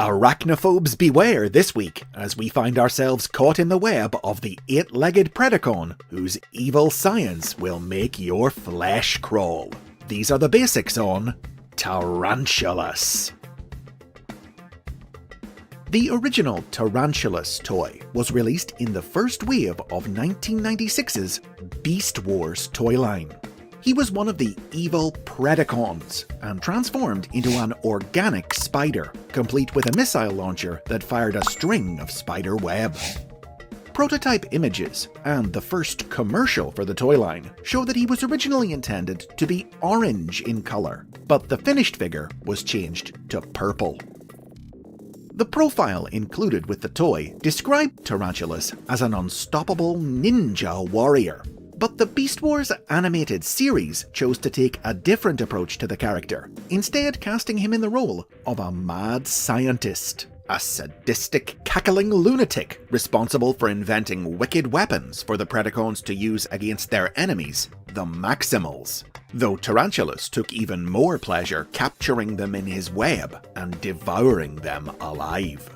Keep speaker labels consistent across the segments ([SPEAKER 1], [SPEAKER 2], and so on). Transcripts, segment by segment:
[SPEAKER 1] Arachnophobes beware this week as we find ourselves caught in the web of the eight-legged Predacon whose evil science will make your flesh crawl. These are the basics on Tarantulas. The original Tarantulas toy was released in the first wave of 1996's Beast Wars toy line. He was one of the evil Predacons and transformed into an organic spider, complete with a missile launcher that fired a string of spider web. Prototype images and the first commercial for the toy line show that he was originally intended to be orange in colour, but the finished figure was changed to purple. The profile included with the toy described Tarantulas as an unstoppable ninja warrior. But the Beast Wars animated series chose to take a different approach to the character, instead casting him in the role of a mad scientist, a sadistic, cackling lunatic responsible for inventing wicked weapons for the Predacons to use against their enemies, the Maximals. Though Tarantulas took even more pleasure capturing them in his web and devouring them alive.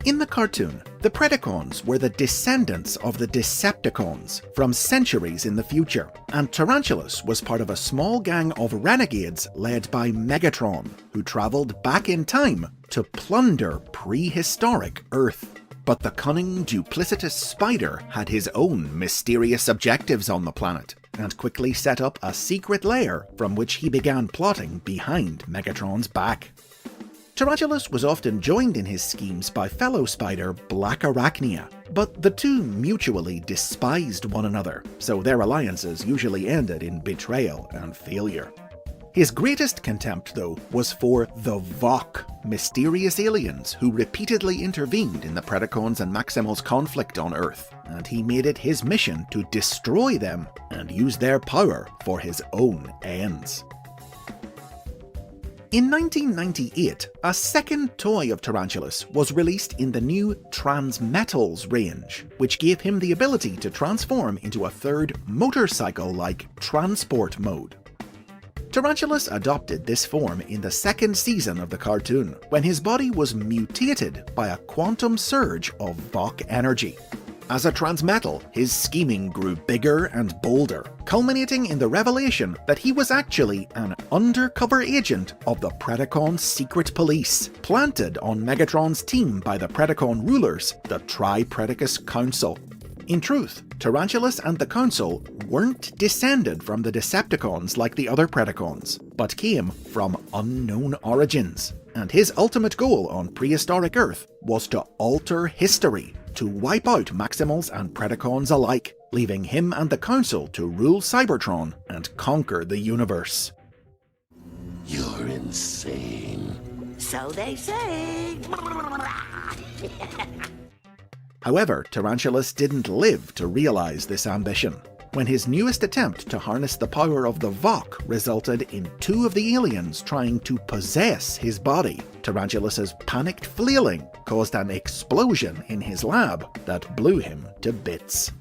[SPEAKER 1] In the cartoon, the Predacons were the descendants of the Decepticons from centuries in the future, and Tarantulas was part of a small gang of renegades led by Megatron, who travelled back in time to plunder prehistoric Earth. But the cunning, duplicitous spider had his own mysterious objectives on the planet, and quickly set up a secret lair from which he began plotting behind Megatron's back. Tarantulas was often joined in his schemes by fellow spider Black Arachnia, but the two mutually despised one another, so their alliances usually ended in betrayal and failure. His greatest contempt, though, was for the Vok, mysterious aliens who repeatedly intervened in the Predacons and Maximals' conflict on Earth, and he made it his mission to destroy them and use their power for his own ends. In 1998, a second toy of Tarantulas was released in the new Transmetals range, which gave him the ability to transform into a third motorcycle-like transport mode. Tarantulas adopted this form in the second season of the cartoon, when his body was mutated by a quantum surge of Vok energy. As a transmetal, his scheming grew bigger and bolder, culminating in the revelation that he was actually an undercover agent of the Predacon secret police, planted on Megatron's team by the Predacon rulers, the Tri-Predacus Council. In truth, Tarantulas and the Council weren't descended from the Decepticons like the other Predacons, but came from unknown origins, and his ultimate goal on prehistoric Earth was to alter history, to wipe out Maximals and Predacons alike, leaving him and the Council to rule Cybertron and conquer the universe.
[SPEAKER 2] You're insane.
[SPEAKER 3] So they say.
[SPEAKER 1] However, Tarantulas didn't live to realize this ambition, when his newest attempt to harness the power of the Vok resulted in two of the aliens trying to possess his body. Tarantulas' panicked flailing caused an explosion in his lab that blew him to bits.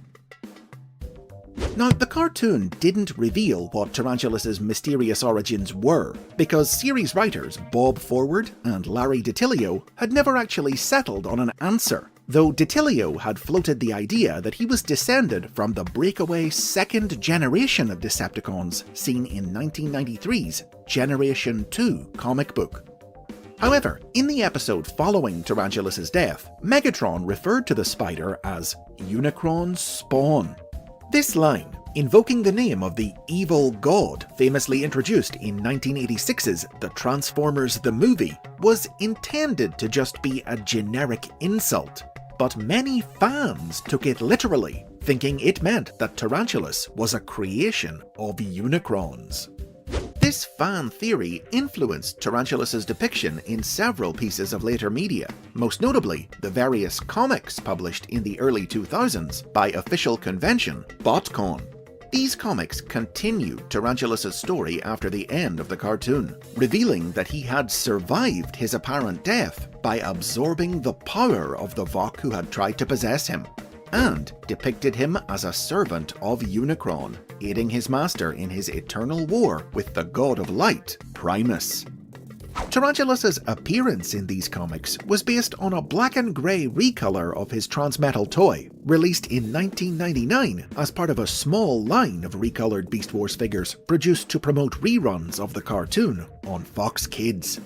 [SPEAKER 1] Now, the cartoon didn't reveal what Tarantulas' mysterious origins were, because series writers Bob Forward and Larry DiTillio had never actually settled on an answer, though DiTillio had floated the idea that he was descended from the breakaway second generation of Decepticons seen in 1993's Generation 2 comic book. However, in the episode following Tarantulas' death, Megatron referred to the spider as Unicron's spawn. This line, invoking the name of the evil god famously introduced in 1986's The Transformers the Movie, was intended to just be a generic insult, but many fans took it literally, thinking it meant that Tarantulas was a creation of Unicrons. This fan theory influenced Tarantulas' depiction in several pieces of later media, most notably the various comics published in the early 2000s by official convention BotCon. These comics continued Tarantulas' story after the end of the cartoon, revealing that he had survived his apparent death by absorbing the power of the Vok who had tried to possess him, and depicted him as a servant of Unicron, aiding his master in his eternal war with the god of light, Primus. Tarantulas' appearance in these comics was based on a black and grey recolor of his Transmetal toy, released in 1999 as part of a small line of recolored Beast Wars figures produced to promote reruns of the cartoon on Fox Kids.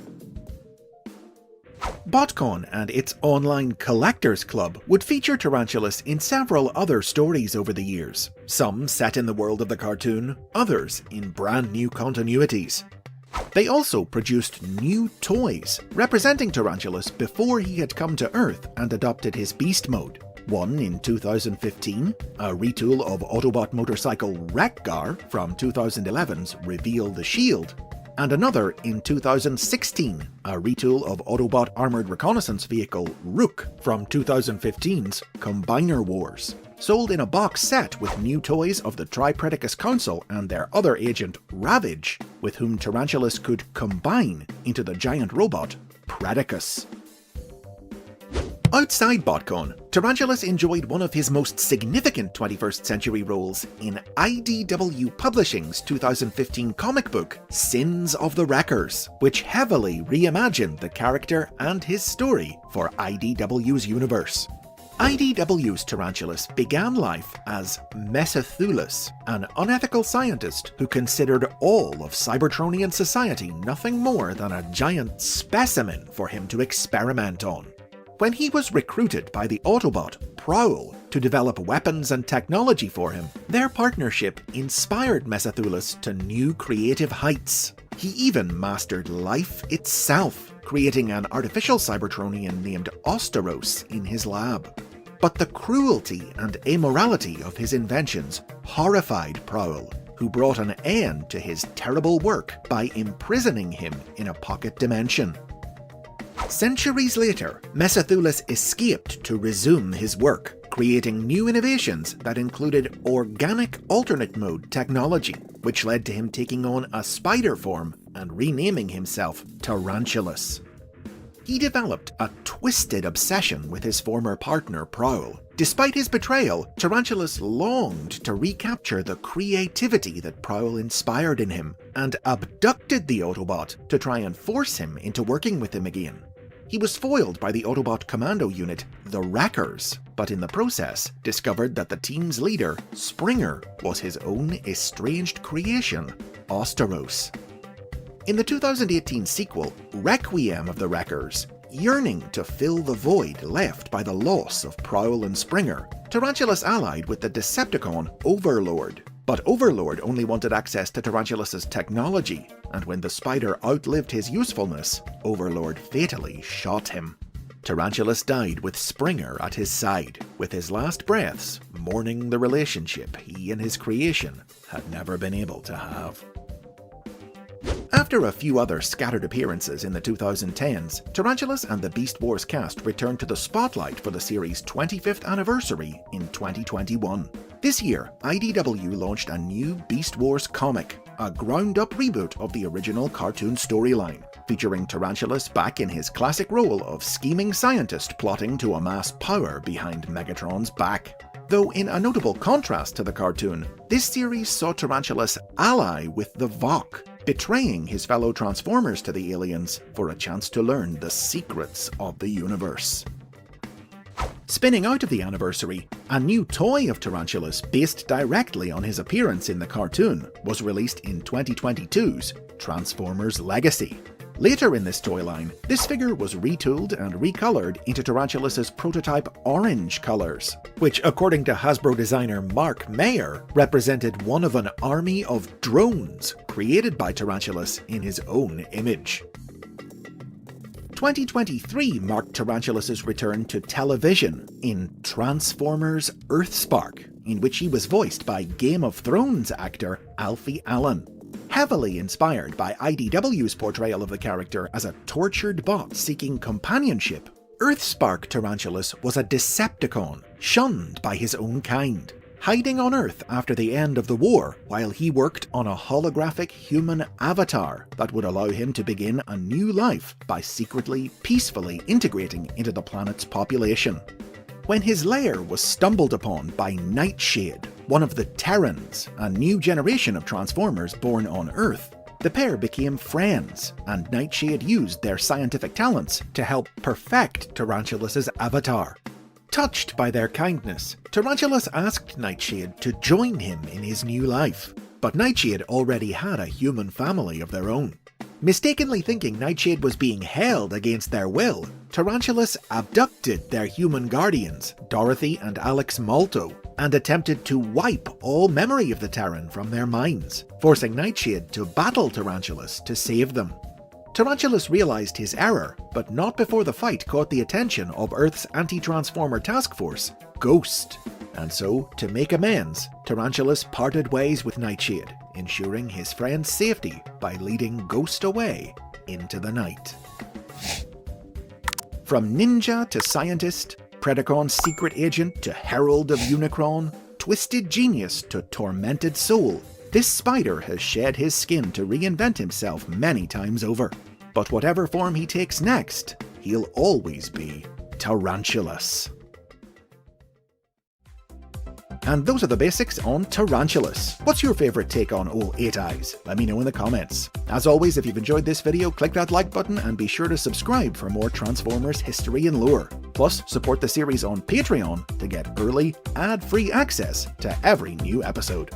[SPEAKER 1] BotCon and its online collectors club would feature Tarantulas in several other stories over the years, some set in the world of the cartoon, others in brand new continuities. They also produced new toys representing Tarantulas before he had come to Earth and adopted his beast mode. One in 2015, a retool of Autobot motorcycle Wreck-Gar from 2011's Reveal the Shield, and another in 2016, a retool of Autobot armoured reconnaissance vehicle Rook from 2015's Combiner Wars, sold in a box set with new toys of the Tripredacus Council and their other agent Ravage, with whom Tarantulas could combine into the giant robot Predacon. Outside BotCon, Tarantulas enjoyed one of his most significant 21st century roles in IDW Publishing's 2015 comic book Sins of the Wreckers, which heavily reimagined the character and his story for IDW's universe. IDW's Tarantulas began life as Mesothulas, an unethical scientist who considered all of Cybertronian society nothing more than a giant specimen for him to experiment on. When he was recruited by the Autobot Prowl to develop weapons and technology for him, their partnership inspired Mesothulas to new creative heights. He even mastered life itself, creating an artificial Cybertronian named Osteros in his lab. But the cruelty and amorality of his inventions horrified Prowl, who brought an end to his terrible work by imprisoning him in a pocket dimension. Centuries later, Mesothulas escaped to resume his work, creating new innovations that included organic alternate mode technology, which led to him taking on a spider form and renaming himself Tarantulas. He developed a twisted obsession with his former partner Prowl. Despite his betrayal, Tarantulas longed to recapture the creativity that Prowl inspired in him, and abducted the Autobot to try and force him into working with him again. He was foiled by the Autobot commando unit, the Wreckers, but in the process discovered that the team's leader, Springer, was his own estranged creation, Osteros. In the 2018 sequel, Requiem of the Wreckers, yearning to fill the void left by the loss of Prowl and Springer, Tarantulas allied with the Decepticon Overlord. But Overlord only wanted access to Tarantulas' technology, and when the spider outlived his usefulness, Overlord fatally shot him. Tarantulas died with Springer at his side, with his last breaths mourning the relationship he and his creation had never been able to have. After a few other scattered appearances in the 2010s, Tarantulas and the Beast Wars cast returned to the spotlight for the series' 25th anniversary in 2021. This year, IDW launched a new Beast Wars comic, a ground-up reboot of the original cartoon storyline, featuring Tarantulas back in his classic role of scheming scientist plotting to amass power behind Megatron's back. Though in a notable contrast to the cartoon, this series saw Tarantulas ally with the Vok, betraying his fellow Transformers to the aliens for a chance to learn the secrets of the universe. Spinning out of the anniversary, a new toy of Tarantulas based directly on his appearance in the cartoon was released in 2022's Transformers Legacy. Later in this toy line, this figure was retooled and recolored into Tarantulas' prototype orange colours, which according to Hasbro designer Mark Mayer represented one of an army of drones created by Tarantulas in his own image. 2023 marked Tarantulas' return to television in Transformers Earthspark, in which he was voiced by Game of Thrones actor Alfie Allen. Heavily inspired by IDW's portrayal of the character as a tortured bot seeking companionship, Earthspark Tarantulas was a Decepticon, shunned by his own kind, hiding on Earth after the end of the war while he worked on a holographic human avatar that would allow him to begin a new life by secretly, peacefully integrating into the planet's population. When his lair was stumbled upon by Nightshade, one of the Terrans, a new generation of Transformers born on Earth, The pair became friends, and Nightshade used their scientific talents to help perfect Tarantulas' avatar. Touched by their kindness, Tarantulas asked Nightshade to join him in his new life, but Nightshade already had a human family of their own. Mistakenly thinking Nightshade was being held against their will, Tarantulas abducted their human guardians, Dorothy and Alex Malto, and attempted to wipe all memory of the Terran from their minds, forcing Nightshade to battle Tarantulas to save them. Tarantulas realized his error, but not before the fight caught the attention of Earth's anti-transformer task force, Ghost. And so, to make amends, Tarantulas parted ways with Nightshade, ensuring his friend's safety by leading Ghost away into the night. From ninja to scientist, Predacon secret agent to herald of Unicron, twisted genius to tormented soul, this spider has shed his skin to reinvent himself many times over. But whatever form he takes next, he'll always be Tarantulas. And those are the basics on Tarantulas. What's your favourite take on old 8 Eyes? Let me know in the comments. As always, if you've enjoyed this video, click that like button and be sure to subscribe for more Transformers history and lore. Plus, support the series on Patreon to get early, ad-free access to every new episode.